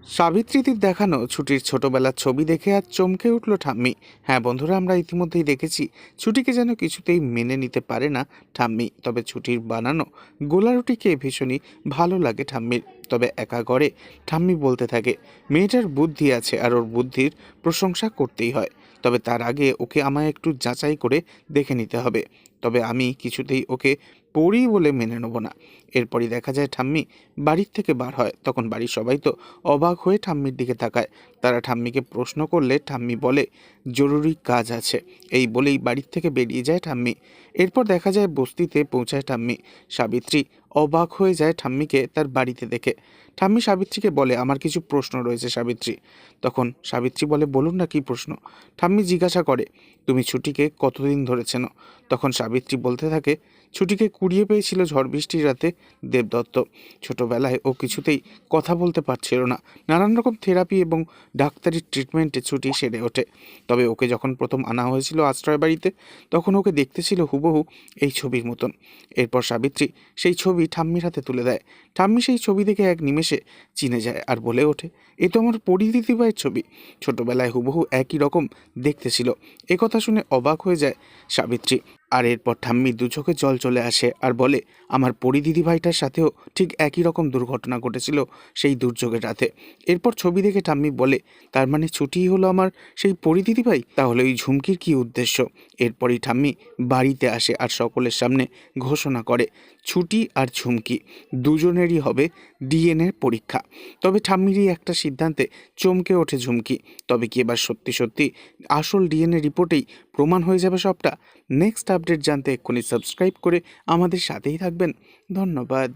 সাবিত্রীদের দেখানো ছুটির ছোটবেলার ছবি দেখে আজ চমকে উঠল ঠাম্মি। হ্যাঁ বন্ধুরা, আমরা ইতিমধ্যেই দেখেছি ছুটিকে যেন কিছুতেই মেনে নিতে পারে না ঠাম্মি। তবে ছুটির বানানো গোলা রুটি খেয়ে ভীষণই ভালো লাগে ঠাম্মির। তবে একা ঘরে ঠাম্মি বলতে থাকে মেয়েটার বুদ্ধি আছে আর ওর বুদ্ধির প্রশংসা করতেই হয়। তবে তার আগে ওকে আমায় একটু যাচাই করে দেখে নিতে হবে। তবে আমি কিছুতেই ওকে পড়ি বলে মেনে নেব না। এরপরই দেখা যায় ঠাম্মি বাড়ির থেকে বার হয়। তখন বাড়ির সবাই তো অবাক হয়ে ঠাম্মির দিকে তাকায়। তারা ঠাম্মিকে প্রশ্ন করলে ঠাম্মি বলে জরুরি কাজ আছে। এই বলেই বাড়ির থেকে বেরিয়ে যায় ঠাম্মি। এরপর দেখা যায় বস্তিতে পৌঁছায় ঠাম্মি। সাবিত্রী অবাক হয়ে যায় ঠাম্মিকে তার বাড়িতে দেখে। ঠাম্মি সাবিত্রীকে বলে আমার কিছু প্রশ্ন রয়েছে সাবিত্রী। তখন সাবিত্রী বলে বলুন না কি প্রশ্ন। ঠাম্মি জিজ্ঞাসা করে তুমি ছুটিকে কতদিন ধরে চেনো? তখন সাবিত্রী বলতে থাকে ছুটিকে কুড়িয়ে পেয়েছিল ঝড় বৃষ্টির রাতে দেবদত্ত। ছোটবেলায় ও কিছুতেই কথা বলতে পারছিল না। নানান রকম থেরাপি এবং ডাক্তারি ট্রিটমেন্টে ছুটি সেরে ওঠে। তবে ওকে যখন প্রথম আনা হয়েছিল আশ্রয় বাড়িতে, তখন ওকে দেখতে ছিল হুবহু এই ছবির মতন। এরপর সাবিত্রী সেই ছবি ঠাম্মির হাতে তুলে দেয়। ঠাম্মি সেই ছবি দেখে এক নিমেষে চিনে যায় আর বলে ওঠে এ তো আমার পরিদিদিভাইয়ের ছবি। ছোটবেলায় হুবহু একই রকম দেখতে ছিল। একথা শুনে অবাক হয়ে যায় সাবিত্রী। আর এরপর ঠাম্মির দু চোখে জল চলে আসে আর বলে আমার পরিদিদি ভাইটার সাথেও ঠিক একই রকম দুর্ঘটনা ঘটেছিল সেই দুর্যোগের রাতে। এরপর ছবি দেখে ঠাম্মি বলে তার মানে ছুটিই হলো আমার সেই পরিদিদি ভাই। তাহলে ওই ঝুমকির কি উদ্দেশ্য? এরপরই ঠাম্মি বাড়িতে আসে আর সকলের সামনে ঘোষণা করে ছুটি আর ঝুমকি দুজনেরই হবে ডিএনএ পরীক্ষা। তবে ঠাম্মিরই একটা সিদ্ধান্তে চমকে ওঠে ঝুমকি। তবে কি এবার সত্যি সত্যি আসল ডিএনএ রিপোর্টেই প্রমাণ হয়ে যাবে সবটা? নেক্সট আপডেট জানতে এক্ষুনি সাবস্ক্রাইব করে আমাদের সাথেই থাকবেন। ধন্যবাদ।